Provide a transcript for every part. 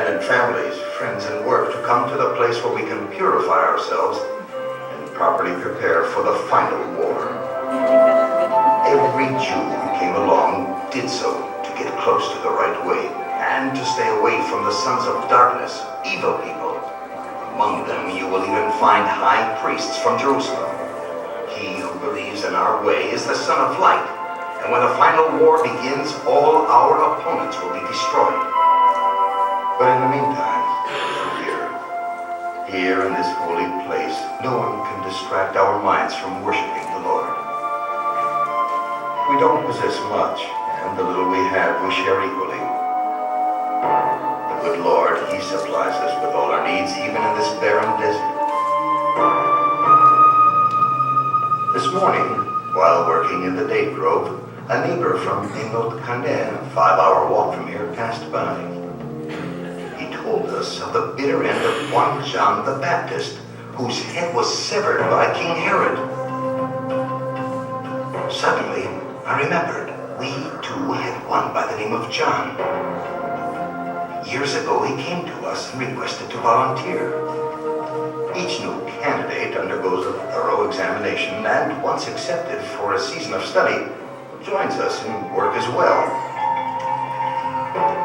abandoned families, friends, and work to come to the place where we can purify ourselves and properly prepare for the final war. Every Jew who came along did so to get close to the right way and to stay away from the sons of darkness, evil people. Among them you will even find high priests from Jerusalem. He who believes in our way is the Son of Light, and when the final war begins, all our opponents will be destroyed. But in the meantime, here in this holy place, no one can distract our minds from worshiping the Lord. We don't possess much, and the little we have we share equally. The good Lord, He supplies us with all our needs, even in this barren desert. This morning, while working in the date grove, a neighbor from Enot Kanden, a 5-hour walk from here, passed by. He told us of the bitter end of one John the Baptist, whose head was severed by King Herod. Suddenly, I remembered we too had one by the name of John. Years ago, he came to us and requested to volunteer. Each new candidate undergoes a thorough examination and, once accepted for a season of study, joins us in work as well.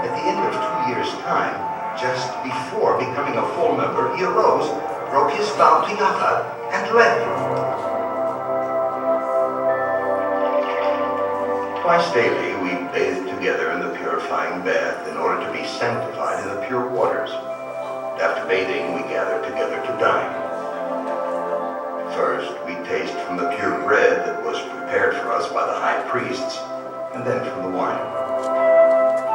At the end of 2 years' time, just before becoming a full member, he arose, broke his vow to Yahweh, and left. Twice daily, we bathe together in the purifying bath in order to be sanctified in the pure waters. After bathing, we gather together to dine. First, we taste from the pure bread that was prepared for us by the high priests, and then from the wine.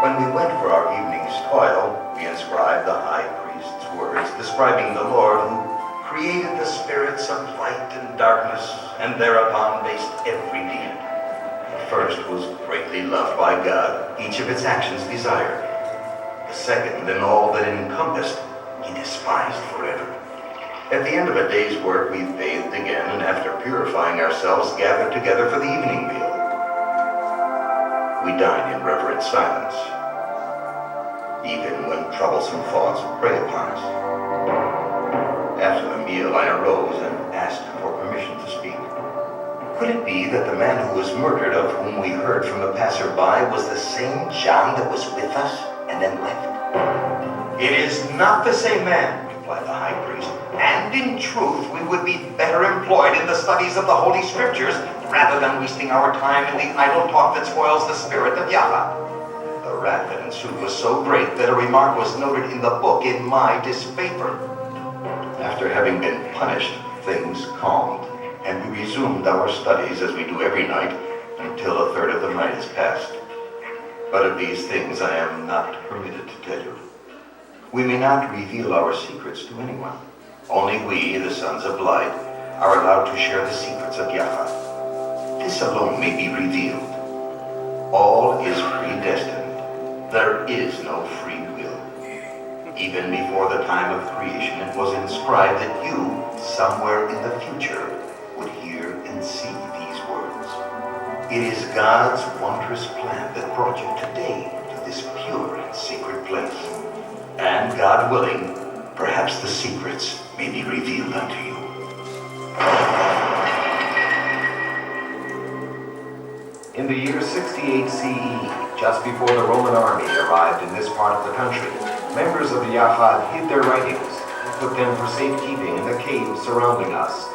When we went for our evening's toil, we inscribed the high priest's words describing the Lord who created the spirits of light and darkness, and thereupon based every deed. The first was greatly loved by God, each of its actions desired. The second, and all that it encompassed, He despised forever. At the end of a day's work, we bathed again, and after purifying ourselves, gathered together for the evening meal. We dine in reverent silence, even when troublesome thoughts prey upon us. After the meal, I arose and asked for permission to speak. Could it be that the man who was murdered, of whom we heard from the passerby, was the same John that was with us and then left? It is not the same man, replied the high priest, and in truth we would be better employed in the studies of the Holy Scriptures rather than wasting our time in the idle talk that spoils the spirit of Yahweh. The wrath that ensued was so great that a remark was noted in the book in my disfavor. After having been punished, things calmed, and we resumed our studies as we do every night until a third of the night is past. But of these things I am not permitted to tell you. We may not reveal our secrets to anyone. Only we, the sons of light, are allowed to share the secrets of Yahweh. This alone may be revealed. All is predestined. There is no free will. Even before the time of creation, it was inscribed that you, somewhere in the future, would hear and see these words. It is God's wondrous plan that brought you today to this pure and sacred place. And God willing, perhaps the secrets may be revealed unto you. In the year 68 CE, just before the Roman army arrived in this part of the country, members of the Yahad hid their writings and put them for safekeeping in the caves surrounding us.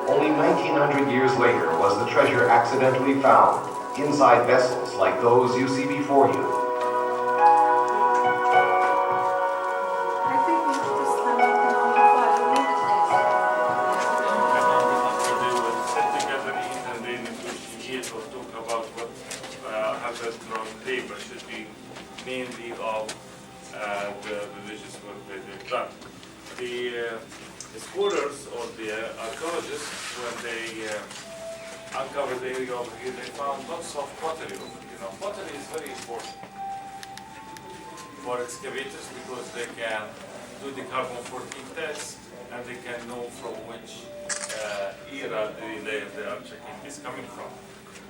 Only 1900 years later was the treasure accidentally found inside vessels like those you see before you. Mainly of the religious work that they've done. The scholars or the archaeologists, when they uncovered the area over here, they found lots of pottery over here. Now, pottery is very important for excavators because they can do the carbon-14 test and they can know from which era the object is coming from.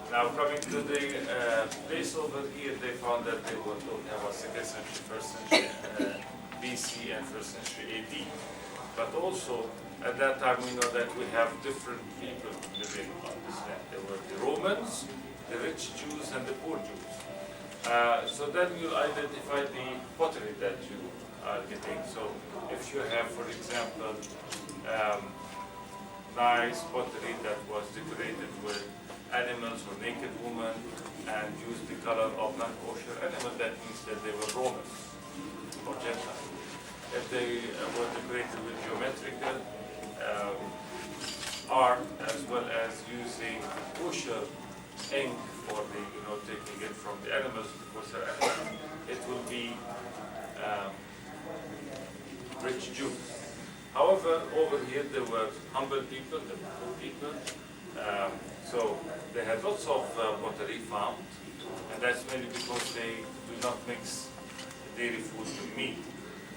Now, coming to the place over here, they found that they were talking about 2nd century, 1st century BC and 1st century AD. But also, at that time, we know that we have different people living on this land. There were the Romans, the rich Jews, and the poor Jews. So then you identify the pottery that you are getting. So if you have, for example, nice pottery that was decorated with animals or naked women and used the color of non-kosher animal, that means that they were Romans or Gentiles. If they were decorated with geometrical art, as well as using kosher ink for the, taking it from the animals, because they're animals, it will be rich Jews. However, over here there were humble people, there were poor people. So they had lots of pottery found, and that's mainly because they do not mix dairy food with meat.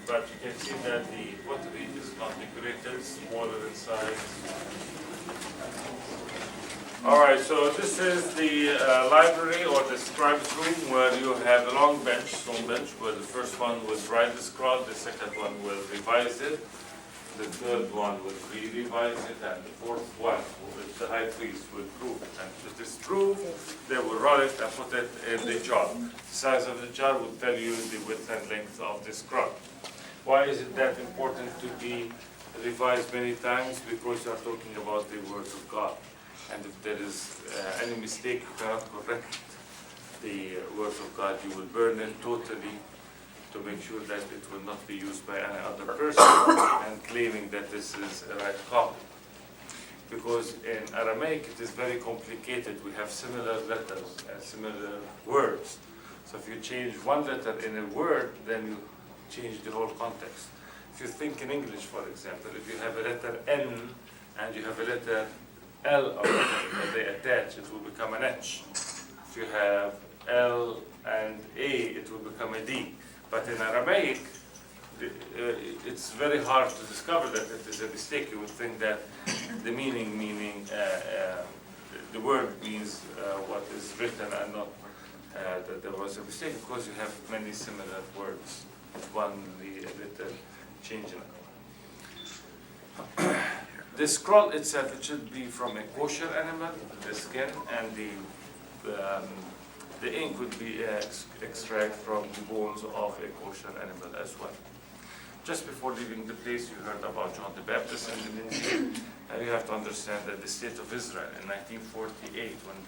But you can see that the pottery is not decorated, smaller in size. Alright, so this is the library or the scribe's room, where you have a long bench, stone bench, where the first one will write the scroll, the second one will revise it, the third one will re-revise it, and the fourth one, which the high priest will prove it. And if it is true, they will roll it and put it in the jar. The size of the jar will tell you the width and length of the scroll. Why is it that important to be revised many times? Because you are talking about the words of God. And if there is any mistake, you cannot correct the words of God. You will burn it totally to make sure that it will not be used by any other person and claiming that this is a right copy. Because in Aramaic it is very complicated. We have similar letters and similar words. So if you change one letter in a word, then you change the whole context. If you think in English, for example, if you have a letter N and you have a letter L on it, and they attach, it will become an H. If you have L and A, it will become a D. But in Aramaic, it's very hard to discover that it is a mistake. You would think that the meaning, the word means what is written, and not that there was a mistake, because you have many similar words. One little change in it. The scroll itself, it should be from a kosher animal, the skin, and the ink would be extract from the bones of a kosher animal as well. Just before leaving the place, you heard about John the Baptist and the ministry. You have to understand that the state of Israel in 1948, when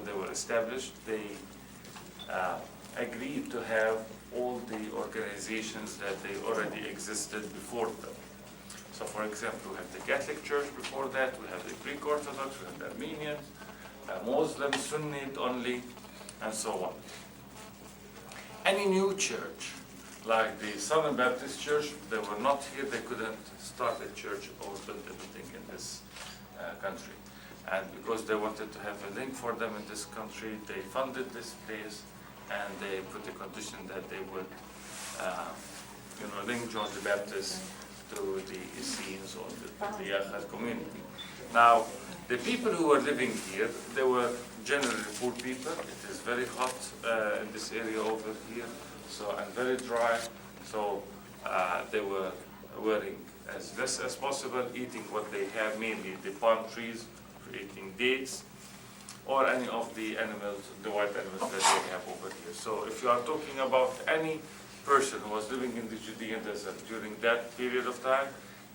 they were established, they agreed to have all the organizations that they already existed before them. So for example, we have the Catholic Church before that, we have the Greek Orthodox, we have the Armenians, Muslims, Sunnite only, and so on. Any new church, like the Southern Baptist Church, they were not here, they couldn't start a church or build anything in this country. And because they wanted to have a link for them in this country, they funded this place, and they put a condition that they would link John the Baptist to the Essenes or the Yahad community. Now, the people who were living here, they were generally poor people. It is very hot in this area over here, and very dry. So they were wearing as less as possible, eating what they have, mainly the palm trees, eating dates, or any of the animals, the wild animals that they have over here. So if you are talking about any person who was living in the Judean desert during that period of time,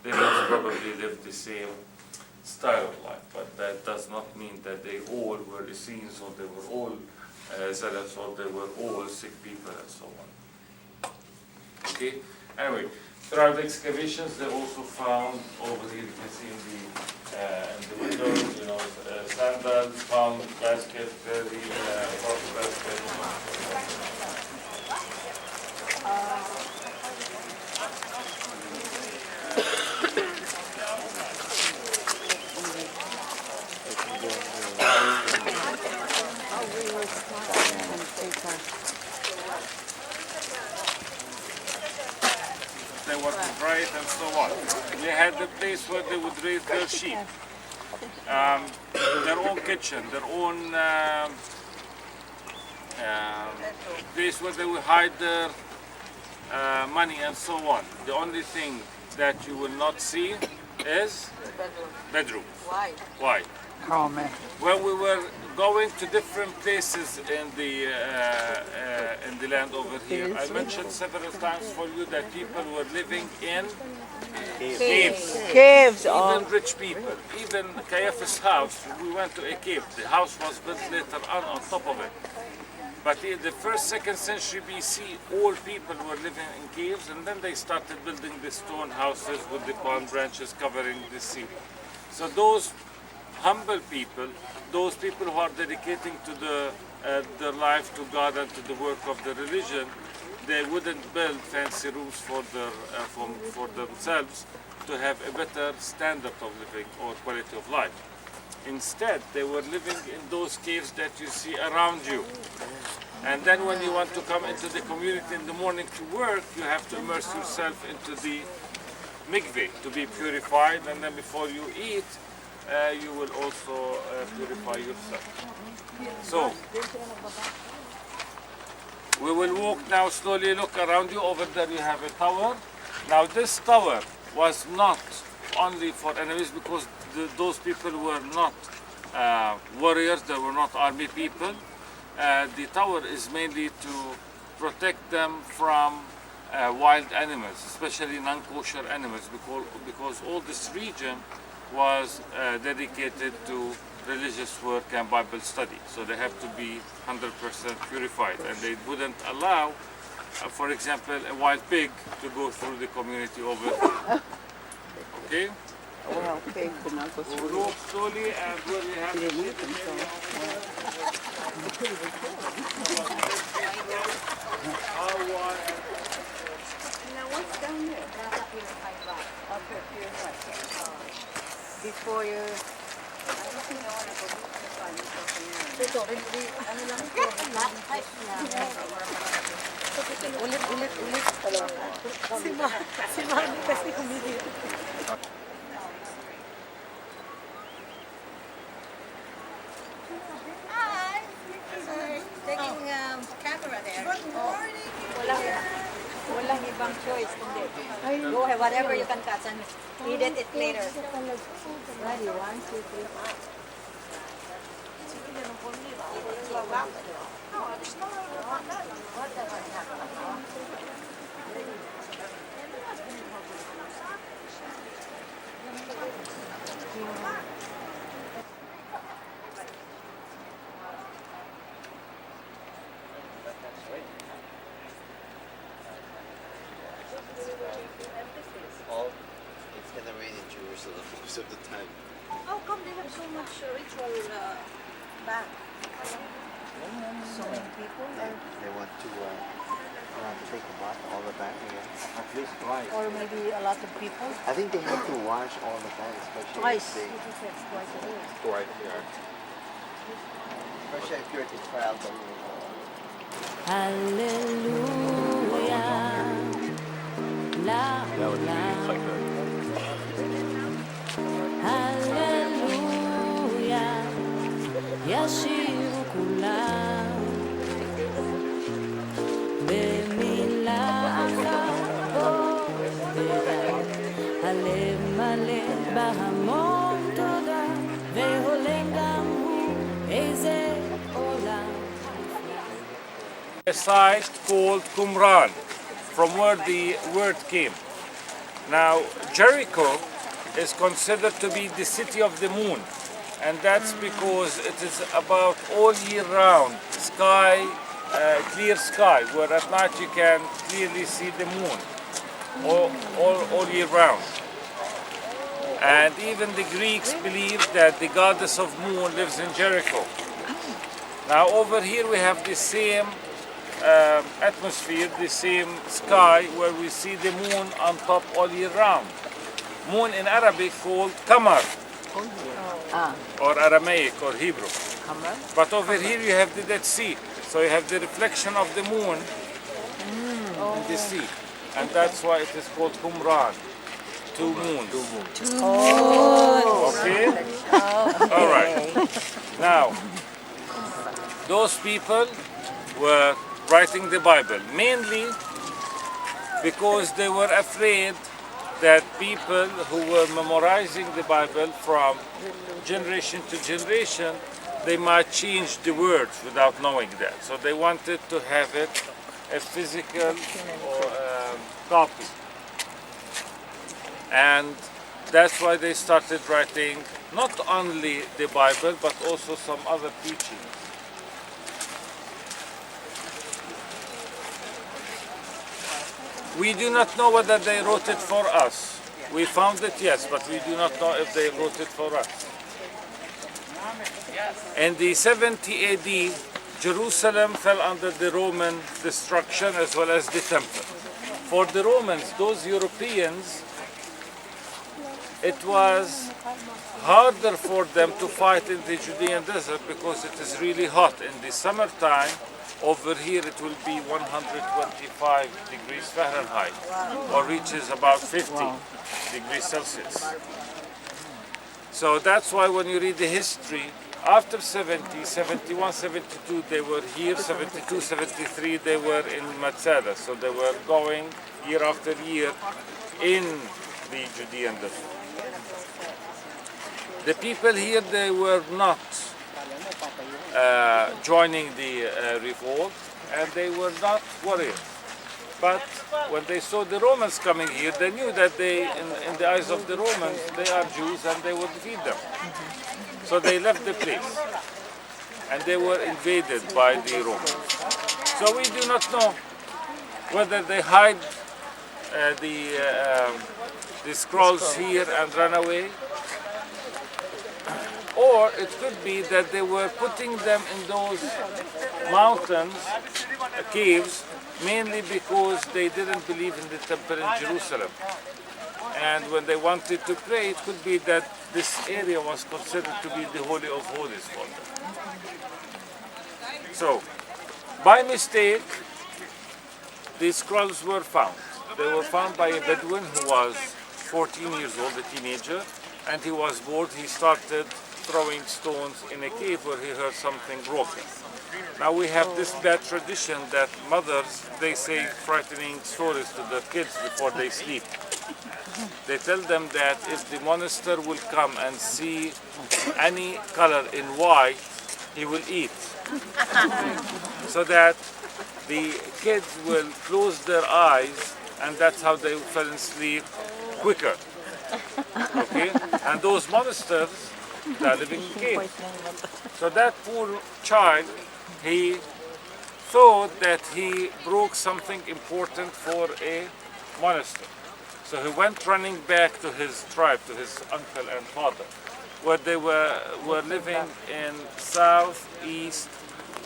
they must probably live the same style of life. But that does not mean that they all were Essenes, or they were all zealots, or they were all sick people, and so on. Okay? Anyway, throughout the excavations, they also found over here, you can see in the windows, sandals, palm basket, very important basket. They were to dry it and so on. They had the place where they would raise their sheep. Their own kitchen, their own place where they would hide their money and so on. The only thing that you will not see is bedroom. Why? Why? Oh man. When we were going to different places in the land over here, I mentioned several times for you that people were living in caves. Caves. Even rich people, even Caiaphas' house, we went to a cave. The house was built later on top of it. But in the first, second century BC, all people were living in caves, and then they started building the stone houses with the palm branches covering the sea. So those humble people, those people who are dedicating to their life to God and to the work of the religion, they wouldn't build fancy rooms for themselves to have a better standard of living or quality of life. Instead, they were living in those caves that you see around you. And then when you want to come into the community in the morning to work, you have to immerse yourself into the mikveh to be purified, and then before you eat, you will also purify yourself. So, we will walk now slowly, look around you. Over there you have a tower. Now this tower was not only for enemies, because those people were not warriors, they were not army people. The tower is mainly to protect them from wild animals, especially non-kosher animals, because all this region was dedicated to religious work and Bible study. So they have to be 100% purified, and they wouldn't allow, for example, a wild pig to go through the community over there. Okay? Well, pigs do not go We'll through. walk slowly, and where we have They eat them, so. how wide. Now what's down there? Up here, purified. Before you... I don't think I want to go purify myself in there. Ito, ano lang ito? Ulit. Si Mami kasi humili. Hi. Taking camera there. Good morning. Walang ibang choice kundi go ahead, whatever you can catch and edit it later. Ready, 1, 2, 3. It's gonna rain in Jerusalem most of the time. How come they have so much ritual back? So many people? They want to take a bath all the time again. At least twice. Or maybe a lot of people? I think they have to wash all the time, especially Twice. if they, Twice a day. Twice, yeah. especially if you're at the trial. Hallelujah. La la. Hallelujah. Yashiru kulam. Bemilacha bodedah. Halev male bahamon toda. Veholem gam hu eze olam. A site called Qumran, from where the word came. Now, Jericho is considered to be the city of the moon, and that's because it is about all year round sky, clear sky, where at night you can clearly see the moon all year round. And even the Greeks believed that the goddess of moon lives in Jericho. Now over here we have the same atmosphere, the same sky, where we see the moon on top all year round. Moon in Arabic called Qamar, or Aramaic or Hebrew. But over here you have the Dead Sea, so you have the reflection of the moon in the sea, and that's why it is called Qumran, two moons. Okay? All right. Now, those people were writing the Bible, mainly because they were afraid that people who were memorizing the Bible from generation to generation, they might change the words without knowing that. So they wanted to have it a physical copy. And that's why they started writing not only the Bible, but also some other teachings. We do not know whether they wrote it for us. We found it, yes, but we do not know if they wrote it for us. In the 70 AD, Jerusalem fell under the Roman destruction as well as the temple. For the Romans, those Europeans, it was harder for them to fight in the Judean desert because it is really hot. In the summertime, over here it will be 125 degrees Fahrenheit or reaches about 50 degrees Celsius. So that's why when you read the history, after 70, 71, 72 they were here, 72, 73 they were in Matsada. So they were going year after year in the Judean desert. The people here, they were not joining the revolt, and they were not worried. But when they saw the Romans coming here, they knew that they, in the eyes of the Romans, they are Jews and they would defeat them. So they left the place, and they were invaded by the Romans. So we do not know whether they hide the scrolls here and run away, or it could be that they were putting them in those mountains, caves, mainly because they didn't believe in the temple in Jerusalem. And when they wanted to pray, it could be that this area was considered to be the Holy of Holies for them. So, by mistake, these scrolls were found. They were found by a Bedouin who was 14 years old, a teenager, and he was bored. He started throwing stones in a cave where he heard something broken. Now we have this bad tradition that mothers, they say frightening stories to their kids before they sleep. They tell them that if the monster will come and see any color in white, he will eat. So that the kids will close their eyes, and that's how they fall asleep quicker. Okay? And those monsters, they are living in caves. So that poor child, he thought that he broke something important for a monastery. So he went running back to his tribe, to his uncle and father, where they were living in southeast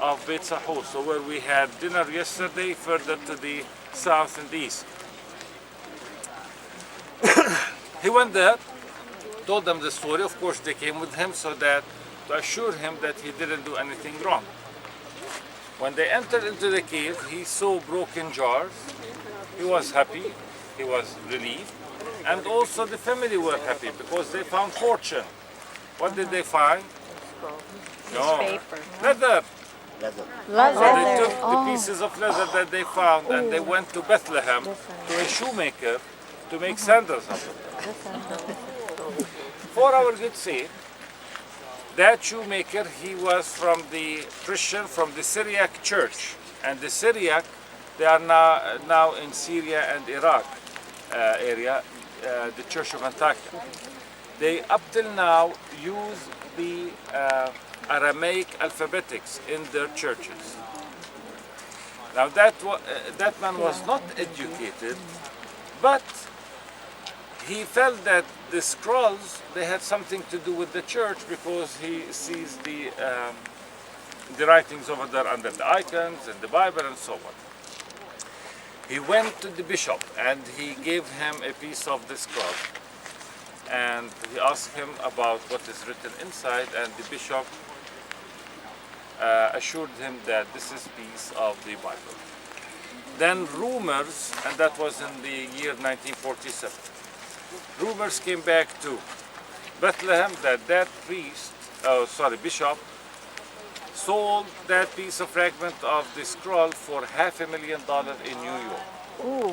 of Beit Sahur, so where we had dinner yesterday, further to the south and east. He went there, told them the story. Of course, they came with him so that to assure him that he didn't do anything wrong. When they entered into the cave, he saw broken jars. He was happy, he was relieved, and also the family were happy because they found fortune. What did they find? No, leather. So they took the pieces of leather that they found and they went to Bethlehem to a shoemaker to make sandals of it. For our good sake, that shoemaker, he was from the Christian, from the Syriac church. And the Syriac, they are now in Syria and Iraq area, the Church of Antakya. They up till now use the Aramaic alphabetics in their churches. Now that man was not educated, but he felt that the scrolls, they had something to do with the church because he sees the writings over there under the icons and the Bible and so on. He went to the bishop and he gave him a piece of the scroll. And he asked him about what is written inside, and the bishop assured him that this is a piece of the Bible. Then rumors, and that was in the year 1947, rumors came back to Bethlehem that bishop sold that piece of fragment of the scroll for $500,000 in New York, So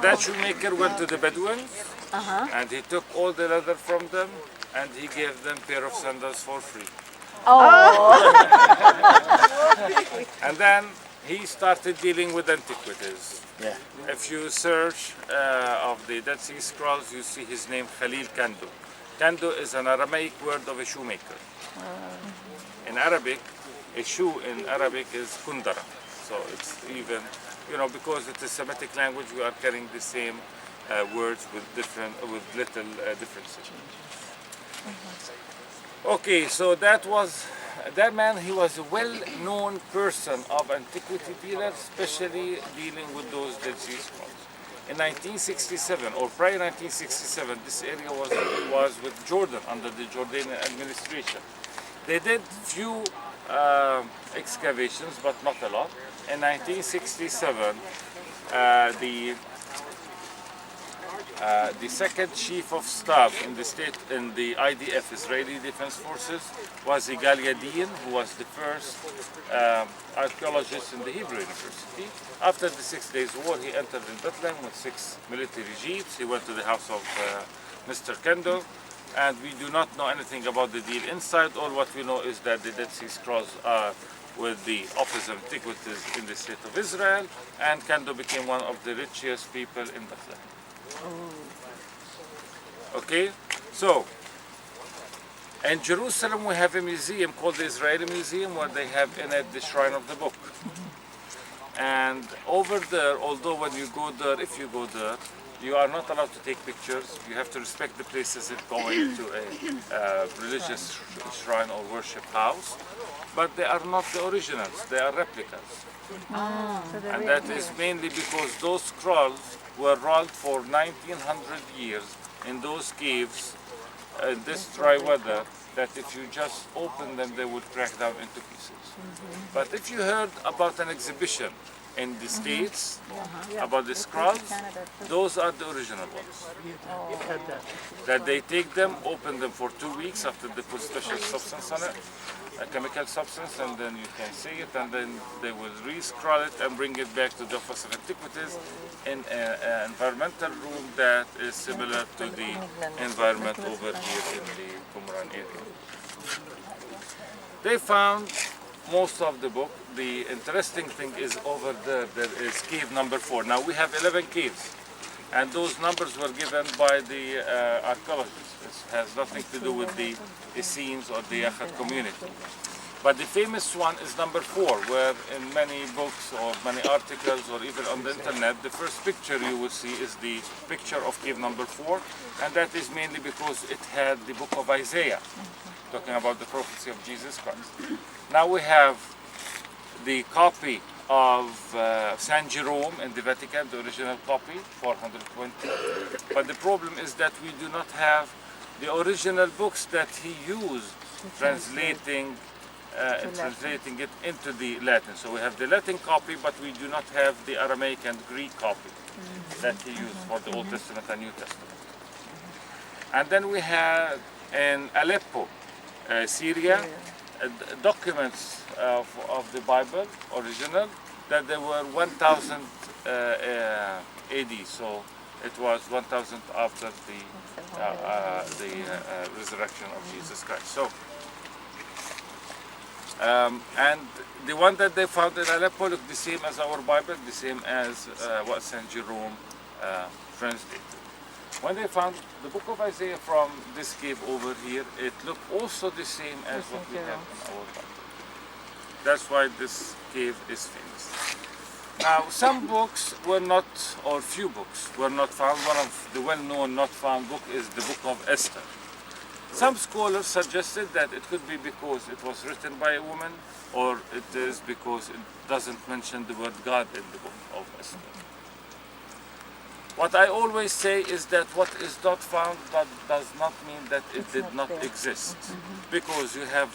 that shoemaker went to the Bedouins and he took all the leather from them and he gave them a pair of sandals for free. And then he started dealing with antiquities. Yeah. If you search of the Dead Sea Scrolls, you see his name Khalil Kando. Kando is an Aramaic word of a shoemaker. In Arabic, a shoe in Arabic is kundara. So it's even, because it's a Semitic language, we are carrying the same words with little differences. Okay, so that man, he was a well-known person of antiquity dealers, especially dealing with those Dead Sea Scrolls. In 1967, or prior 1967, this area was with Jordan, under the Jordanian administration. They did few excavations, but not a lot. In 1967, the second chief of staff in the IDF, Israeli Defense Forces, was Yigal Yadin, who was the first archaeologist in the Hebrew University. After the 6 Days War, he entered in Bethlehem with 6 military jeeps. He went to the house of Mr. Kendo, and we do not know anything about the deal inside. All what we know is that the Dead Sea Scrolls are with the Office of Antiquities in the state of Israel, and Kendo became one of the richest people in Bethlehem. Okay, so in Jerusalem we have a museum called the Israeli Museum, where they have in it the Shrine of the Book. And over there, although when you go there, if you go there, you are not allowed to take pictures. You have to respect the places and go into a religious shrine or worship house. But they are not the originals, they are replicas. And that is mainly because those scrolls were rolled for 1900 years in those caves in this dry weather, that if you just open them, they would crack down into pieces. But if you heard about an exhibition in the States about the scrolls, those are the original ones. That they take them, open them for 2 weeks after they put special substance on it, a chemical substance, and then you can see it, and then they will re-scroll it and bring it back to the Office of Antiquities in an environmental room that is similar to the environment over here in the Qumran area. They found most of the book. The interesting thing is over there is cave number 4. Now we have 11 caves, and those numbers were given by the archaeologists. It has nothing to do with the Essenes or the Yahad community. But the famous one is number 4, where in many books or many articles or even on the internet, the first picture you will see is the picture of cave number 4, and that is mainly because it had the book of Isaiah, talking about the prophecy of Jesus Christ. Now we have the copy of San Jerome in the Vatican, the original copy, 420. But the problem is that we do not have the original books that he used translating it into the Latin. So we have the Latin copy, but we do not have the Aramaic and Greek copy that he used for the Old Testament and New Testament. And then we have in Aleppo, Syria, documents of the Bible, original, that they were 1000 AD, so it was 1000 after the resurrection of Jesus Christ. So, and the one that they found in Aleppo looked the same as our Bible, the same as what Saint Jerome translated. When they found the book of Isaiah from this cave over here, it looked also the same as what we have in our Bible. That's why this cave is famous. Now, some books were not, or few books were not found. One of the well-known not found book is the book of Esther. Some scholars suggested that it could be because it was written by a woman, or it is because it doesn't mention the word God in the book of Esther. What I always say is that what is not found that does not mean that it did not exist, because you have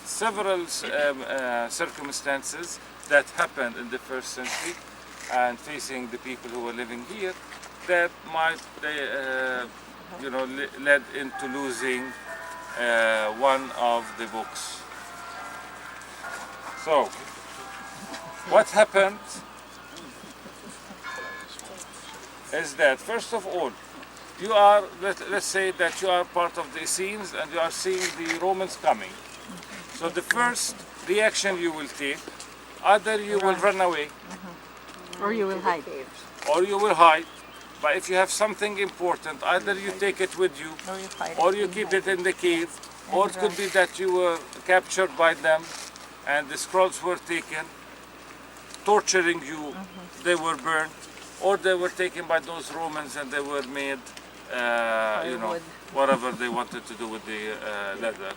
several circumstances that happened in the first century and facing the people who were living here that might led into losing one of the books. So What happened is that, first of all, you are, let's say that you are part of the Essenes and you are seeing the Romans coming. So the first reaction you will take, either you will run away Or you will hide. or you will hide. But if you have something important, either you take it with you Or you hide. or you keep it in the cave, or it could be that you were captured by them and the scrolls were taken, torturing you, they were burned, or they were taken by those Romans and they were made, you know, Firewood. whatever they wanted to do with the leather.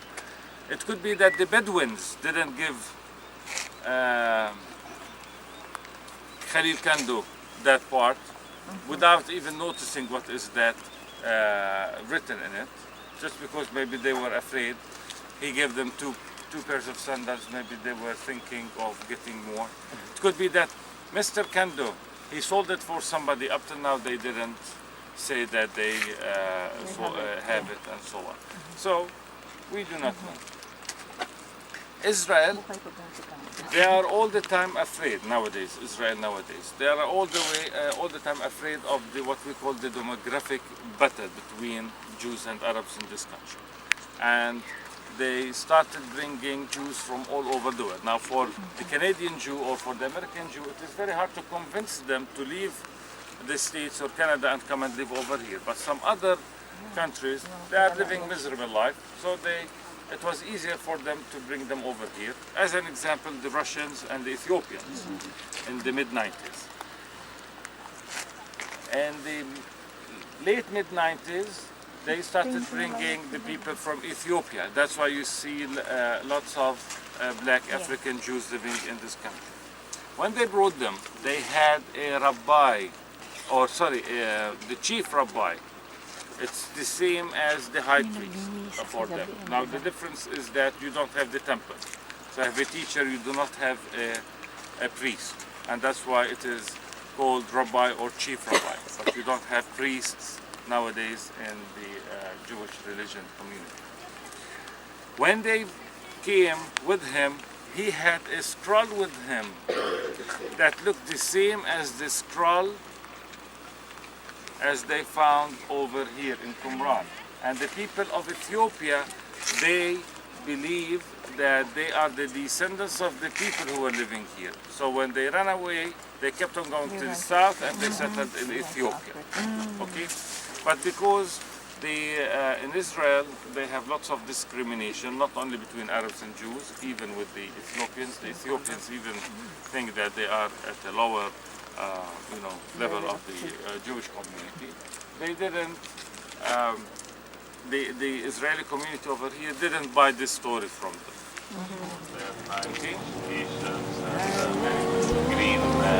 It could be that the Bedouins didn't give Khalil Kando that part without even noticing what is that written in it, just because maybe they were afraid. He gave them two pairs of sandals, maybe they were thinking of getting more. It could be that Mr. Kando, he sold it for somebody. Up to now they didn't say that they have it and so on. So we do not know. Israel, they are all the time afraid nowadays. Israel nowadays, they are all the time afraid of what we call the demographic battle between Jews and Arabs in this country, and they started bringing Jews from all over the world. Now, for the Canadian Jew or for the American Jew, it is very hard to convince them to leave the States or Canada and come and live over here. But some other countries, they are living miserable life, so it was easier for them to bring them over here. As an example, the Russians and the Ethiopians in the mid-90s. In the late mid-90s, they started bringing the people from Ethiopia. That's why you see lots of black African Jews living in this country. When they brought them, they had a rabbi, or sorry, the chief rabbi. It's the same as the high priest for them. Now the difference is that you don't have the temple. So have a teacher, you do not have a priest. And that's why it is called rabbi or chief rabbi. But you don't have priests nowadays in the Jewish religion community. When they came with him, he had a scroll with him that looked the same as the scroll as they found over here in Qumran. And the people of Ethiopia, they believe that they are the descendants of the people who were living here. So when they ran away, they kept on going to the south and they settled in Ethiopia. Okay? But because in Israel, they have lots of discrimination, not only between Arabs and Jews, even with the Ethiopians. The Ethiopians even think that they are at a lower level of the Jewish community. They didn't, the Israeli community over here didn't buy this story from them. Okay? Green